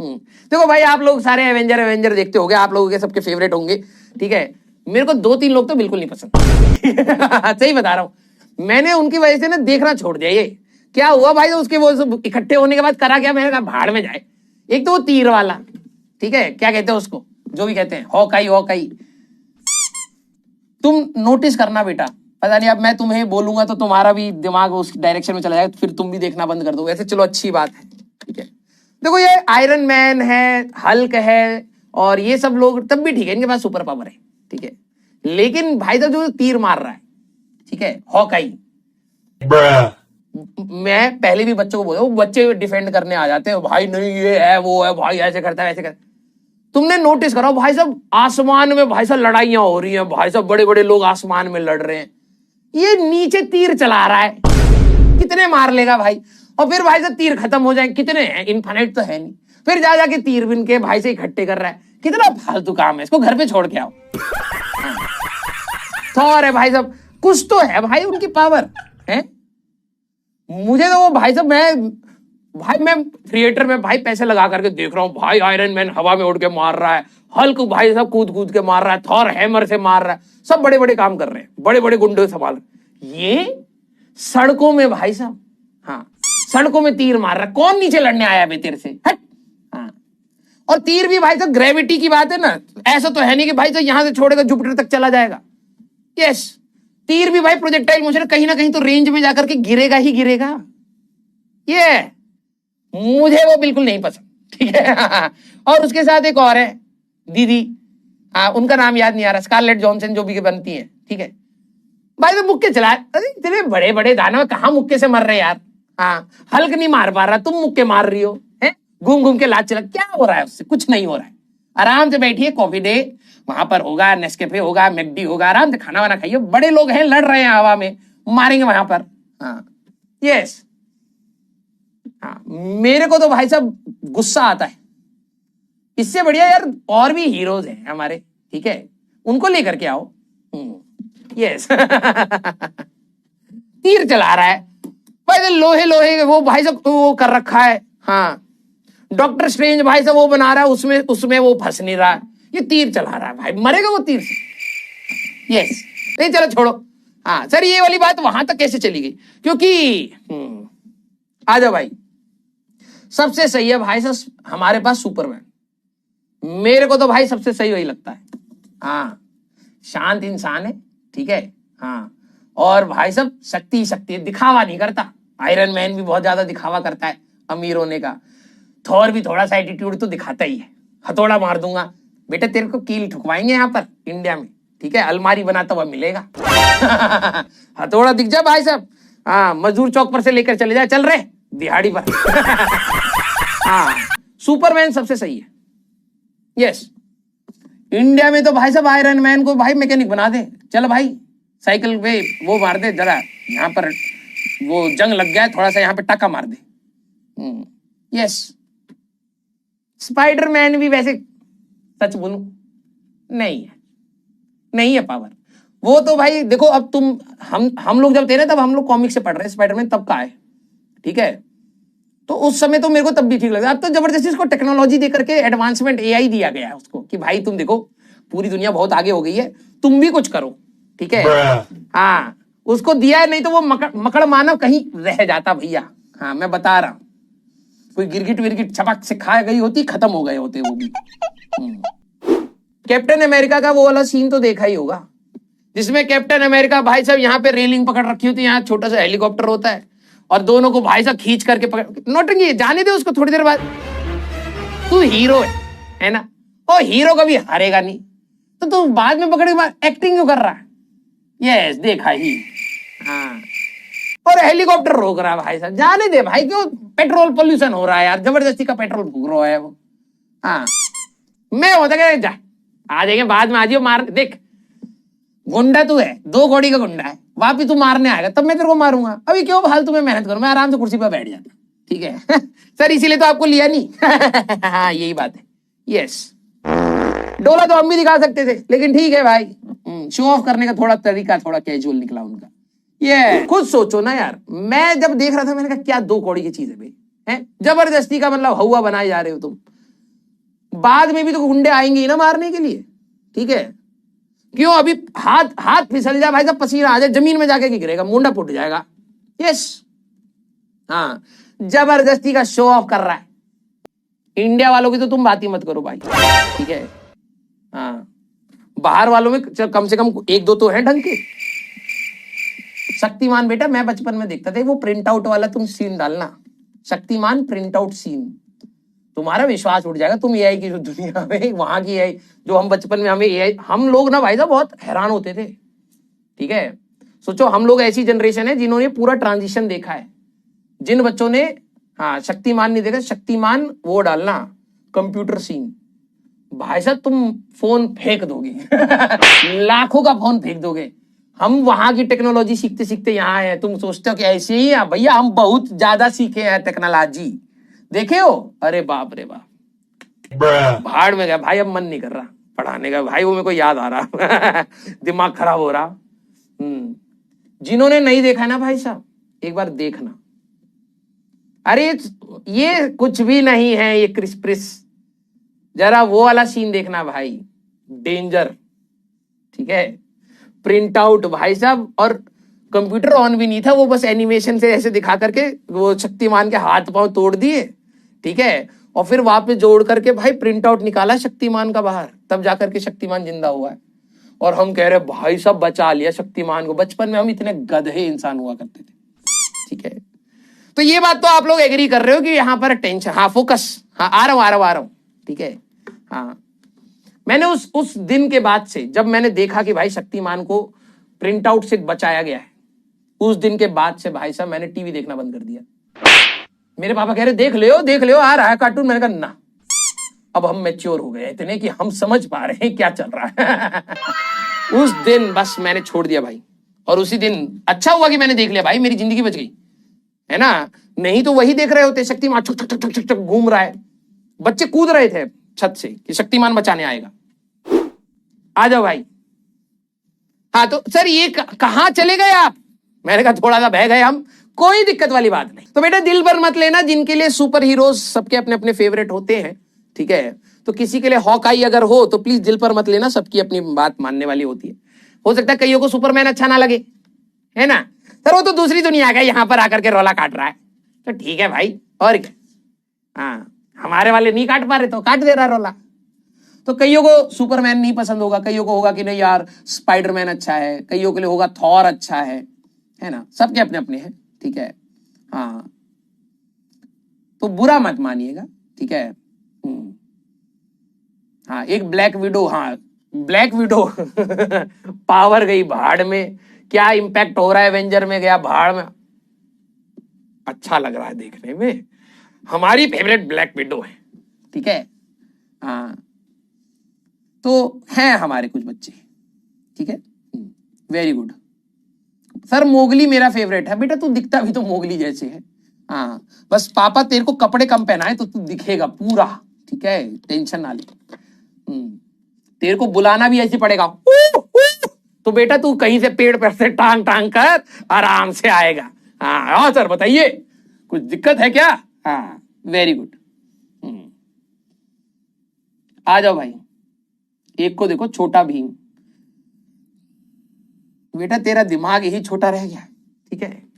देखो भाई, आप लोग सारे एवेंजर एवेंजर देखते होंगे, आप लोगों के सबके फेवरेट होंगे, ठीक है। मेरे को 2-3 लोग तो बिल्कुल नहीं पसंद। सही बता रहा हूं, मैंने उनकी वजह से ना देखना छोड़ दिया। ये क्या हुआ भाई, तो उसके वो सब इकट्ठे होने के बाद करा क्या, मैंने कहा भाड़ में जाए। एक तो वो तीर वाला, ठीक है, क्या कहते हैं उसको, जो भी कहते हैं, हॉकाई हॉकाई। तुम नोटिस करना बेटा, पता नहीं अब मैं तुम्हें बोलूंगा तो तुम्हारा भी दिमाग उस डायरेक्शन में चला जाएगा, फिर तुम भी देखना बंद कर दो। वैसे चलो अच्छी बात है, ठीक है। देखो ये आयरन मैन है, हल्क है, और ये सब लोग तब भी ठीक है, इनके पास सुपर पावर है, ठीक है। लेकिन भाई साहब जो तीर मार रहा है, ठीक है, हॉकाई, मैं पहले भी बच्चों को बोला, वो बच्चे डिफेंड करने आ जाते हैं, भाई नहीं ये है वो है, भाई ऐसे करता है वैसे करता है। तुमने नोटिस करो भाई साहब, आसमान में भाई साहब लड़ाइयां हो रही हैं, भाई साहब बड़े बड़े लोग आसमान में लड़ रहे हैं, ये नीचे तीर चला रहा है, कितने मार लेगा भाई। और फिर भाई साहब तीर खत्म हो जाए, कितने हैं, इनफाइनाइट तो है नहीं, फिर जा जाके तीर बिन के भाई से इकट्ठे कर रहा है, कितना फालतू काम है, इसको घर पे छोड़ के आओ। थॉर है भाई साहब, कुछ तो है भाई उनकी पावर है। मुझे तो वो भाई साहब, मैं थिएटर में भाई पैसे लगा करके देख रहा हूँ, भाई आयरन मैन हवा में उड़ के मार रहा है, हल्क भाई साहब कूद कूद के मार रहा है, थॉर हैमर से मार रहा है, सब बड़े बड़े काम कर रहे हैं, बड़े बड़े गुंडे संभाल रहे। ये सड़कों में भाई साहब, हाँ सड़कों में तीर मार रहा है, कौन नीचे लड़ने आया बे तेरे से, हट। हाँ, और तीर भी भाई साहब ग्रेविटी की बात है ना, ऐसा तो है नहीं कि भाई साहब यहां से छोड़ेगा जुपिटर तक चला जाएगा। यस, तीर भी भाई प्रोजेक्टाइल मोशन, कहीं ना कहीं तो रेंज में जाकर के गिरेगा ही गिरेगा। ये मुझे वो बिल्कुल नहीं पसंद, ठीक है। और उसके साथ एक और है दीदी, उनका नाम याद नहीं आ रहा, स्कारलेट जॉनसन जो भी बनती है, ठीक है। भाई तो मुक्के चला, अरे इतने बड़े बड़े दानव कहां मुक्के से मर रहे यार। हाँ, हल्क नहीं मार पा रहा, तुम मुक्के मार रही हो, है घूम घूम के लात चला, क्या हो रहा है उससे, कुछ नहीं हो रहा है। आराम से बैठिए, कॉफी डे वहां पर होगा, नेस्कैफे होगा, मैकडी होगा, आराम से खाना वाना खाइए। बड़े लोग हैं, लड़ रहे हैं हवा में, मारेंगे वहां पर। हाँ यस, हाँ मेरे को तो भाई साहब गुस्सा आता है। इससे बढ़िया यार और भी हीरोज हैं हमारे, ठीक है, उनको लेकर के आओ। यस। तीर चला रहा है भाई, लोहे लोहे वो भाई साहब वो कर रखा है। हाँ, डॉक्टर स्ट्रेंज भाई साहब वो बना रहा है, उसमें वो फंस नहीं रहा, ये तीर चला रहा है भाई, मरेगा वो तीर से। यस, नहीं चलो छोड़ो। हाँ सर, ये वाली बात वहां तक कैसे चली गई, क्योंकि आ जाओ भाई, सबसे सही है भाई साहब हमारे पास सुपरमैन। मेरे को तो भाई सबसे सही वही लगता है। हाँ, शांत इंसान है, ठीक है। हाँ, और भाई साहब शक्ति शक्ति है, दिखावा नहीं करता। आयरन मैन भी बहुत ज्यादा दिखावा करता है अमीर होने का, थॉर भी थोड़ा सा एटीट्यूड तो दिखाता ही है, हथौड़ा मार दूंगा बेटा तेरे को, कील ठुकवाएंगे यहाँ पर इंडिया में, ठीक है, अलमारी बनाता हुआ मिलेगा। हथौड़ा दिख जा भाई साहब, हाँ मजदूर चौक पर से लेकर चले जाए, चल रहे दिहाड़ी पर। हाँ, सुपरमैन सबसे सही है। यस, इंडिया में तो भाई साहब आयरन मैन को भाई मैकेनिक बना दे, चल भाई साइकिल पे वो मार दे, जरा यहाँ पर वो जंग लग गया है, थोड़ा सा यहाँ पे टाका मार दे। यस, स्पाइडरमैन भी वैसे सच बोलूं नहीं है पावर। वो तो भाई देखो, अब तुम हम लोग जब थे ना, तब हम लोग कॉमिक से पढ़ रहे हैं, स्पाइडरमैन तब का है, ठीक है। तो उस समय तो मेरे को तब भी ठीक लगा, अब तो जबरदस्ती उसको टेक्नोलॉजी दे करके एडवांसमेंट एआई दिया गया है उसको, कि भाई तुम देखो पूरी दुनिया बहुत आगे हो गई है, तुम भी कुछ करो, ठीक है। हाँ, उसको दिया है, नहीं तो वो मकड़ मानव कहीं रह जाता भैया। हाँ मैं बता रहा हूं, कोई गिरगिट विरगिट छपक से खा गई होती, खत्म हो गए होते वो भी। कैप्टन अमेरिका का वो वाला सीन तो देखा ही होगा, जिसमें कैप्टन अमेरिका भाई साहब यहाँ पे रेलिंग पकड़ रखी होती है, यहाँ छोटा सा हेलीकॉप्टर होता है, और दोनों को भाई साहब खींच करके पकड़, नोटिंग जाने दे उसको थोड़ी देर बाद, तू हीरो है ना, वो हीरो कभी हारेगा नहीं, तो तू बाद में पकड़ के बाद एक्टिंग क्यों कर रहा है। यस, देखा ही। हाँ, और हेलीकॉप्टर रोक रहा है भाई साहब, जाने दे भाई, क्यों पेट्रोल पोल्यूशन हो रहा है यार, जबरदस्ती का पेट्रोल फूक रहा है वो। हाँ, मैं होता क्या, जा आ जाएंगे बाद में, आ जाइयो मार, देख गुंडा तू है, 2 कौड़ी का गुंडा है, वापिस तू मारने आएगा तब मैं तेरे को मारूंगा, अभी क्यों फालतू में मेहनत करूं, मैं आराम से कुर्सी पर बैठ जाता, ठीक है। सर इसीलिए तो आपको लिया नहीं। हाँ यही बात है। यस, डोला तो हम भी दिखा सकते थे, लेकिन ठीक है भाई, शो ऑफ करने का थोड़ा तरीका थोड़ा कैजुअल निकला उनका। ये खुद सोचो ना यार, मैं जब देख रहा था मैंने कहा क्या 2 कौड़ी की चीज है भाई, है जबरदस्ती का मतलब हवा बनाए जा रहे हो तुम, बाद में भी तो गुंडे आएंगे ही ना मारने के लिए, ठीक है। क्यों, अभी हाथ हाथ फिसल जाए भाई साहब, पसीना आ जाए, जमीन में जाके गिरेगा, मुंडा फूट जाएगा। यस, हाँ, जबरदस्ती का शो ऑफ कर रहा है। इंडिया वालों की तो तुम बात ही मत करो भाई, ठीक है। हाँ, बाहर वालों में कम से कम एक दो तो है ढंग के। शक्तिमान बेटा मैं बचपन में देखता था, वो प्रिंट आउट वाला तुम सीन डालना, शक्तिमान प्रिंट आउट सीन, तुम्हारा विश्वास उठ जाएगा। तुम एआई की जो दुनिया में, वहां की एआई जो हम बचपन में, हमें एआई, हम लोग ना भाई साहब बहुत हैरान होते थे, ठीक है। सोचो हम लोग ऐसी जनरेशन है जिन्होंने पूरा ट्रांजिशन देखा है। जिन बच्चों ने, हाँ, शक्तिमान नहीं देखा, शक्तिमान वो डालना कंप्यूटर सीन, भाई साहब तुम फोन फेंक दोगे लाखों का फोन फेंक दोगे। हम वहां की टेक्नोलॉजी सीखते सीखते यहाँ आए हैं, तुम सोचते हो कि ऐसे ही है भैया, हम बहुत ज्यादा सीखे हैं टेक्नोलॉजी, देखे हो, अरे बाप रे बाप, भाड़ में गया भाई, अब मन नहीं कर रहा पढ़ाने का भाई, वो मेरे को याद आ रहा दिमाग खराब हो रहा। जिन्होंने नहीं देखा है ना भाई साहब, एक बार देखना, अरे ये कुछ भी नहीं है, ये क्रिस्प्रिस, जरा वो वाला सीन देखना भाई, डेंजर, ठीक है। प्रिंट आउट भाई साहब, और कंप्यूटर ऑन भी नहीं था, वो बस एनिमेशन से ऐसे दिखा करके वो शक्तिमान के हाथ पांव तोड़ दिए, ठीक है, और फिर वापस जोड़ करके भाई प्रिंट आउट निकाला शक्तिमान का बाहर, तब जाकर के शक्तिमान जिंदा हुआ है। और हम कह रहे भाई साहब बचा लिया शक्तिमान को। बचपन में हम इतने गधे इंसान हुआ करते थे, ठीक है। तो ये बात तो आप लोग एग्री कर रहे हो कि यहाँ पर टेंशन, हाँ फोकस, हाँ आ रहा हूं, ठीक है। हाँ, मैंने उस दिन के बाद से जब मैंने देखा कि भाई शक्तिमान को प्रिंट आउट से बचाया गया है, उस दिन के बाद से भाई साहब मैंने टीवी देखना बंद कर दिया। मेरे पापा कह रहे देख ले आ रहा है कार्टून, मैंने कहा ना, अब हम मैच्योर हो गए इतने कि हम समझ पा रहे हैं क्या चल रहा है उस दिन बस मैंने छोड़ दिया भाई, और उसी दिन अच्छा हुआ कि मैंने देख लिया भाई, मेरी जिंदगी बच गई, है ना। नहीं तो वही देख रहे होते, शक्तिमान छुक छुक छुक छुक घूम रहा है, बच्चे कूद रहे थे छत से कि शक्तिमान बचाने आएगा। आ जाओ भाई। हाँ तो सर ये कहां चले गए आप, मैंने कहा थोड़ा सा बह गए हम, कोई दिक्कत वाली बात नहीं। तो बेटा दिल पर मत लेना, जिनके लिए सुपर हीरोज सबके अपने अपने फेवरेट होते हैं, ठीक है। तो किसी के लिए हॉकाई अगर हो तो प्लीज दिल पर मत लेना, सबकी अपनी बात मानने वाली होती है। हो सकता है कईयों को सुपरमैन अच्छा ना लगे, है ना, सर वो तो दूसरी दुनिया का, यहां पर आकर के रोला काट रहा है, तो ठीक है भाई, और क्या। हाँ, हमारे वाले नहीं काट पा रहे तो काट दे रहा रोला। तो कईयों को सुपरमैन नहीं पसंद होगा, कईयों को होगा कि नहीं यार स्पाइडरमैन अच्छा है, कईयों के लिए होगा थॉर अच्छा है ना, सबके अपने अपने हैं, ठीक है। हाँ, तो बुरा मत मानिएगा, ठीक है। हाँ, एक ब्लैक विडो, हाँ ब्लैक विडो पावर गई भाड़ में, क्या इंपैक्ट हो रहा है एवेंजर में, गया भाड़ में, अच्छा लग रहा है देखने में, हमारी फेवरेट ब्लैक विडो है, ठीक है। हाँ, तो हैं हमारे कुछ बच्चे, ठीक है, वेरी गुड। सर मोगली मेरा फेवरेट है, बेटा तू दिखता भी तो मोगली जैसे है, हाँ बस पापा तेरे को कपड़े कम पहनाए तो तू दिखेगा पूरा, ठीक है, टेंशन ना ले। तेरे को बुलाना भी ऐसे पड़ेगा, तो बेटा तू कहीं से पेड़ पर से टांग टांग कर आराम से आएगा। हाँ सर बताइए कुछ दिक्कत है क्या, हाँ वेरी गुड। आ जाओ भाई, एक को देखो छोटा भीम, बेटा तेरा दिमाग ही छोटा रह गया, ठीक है।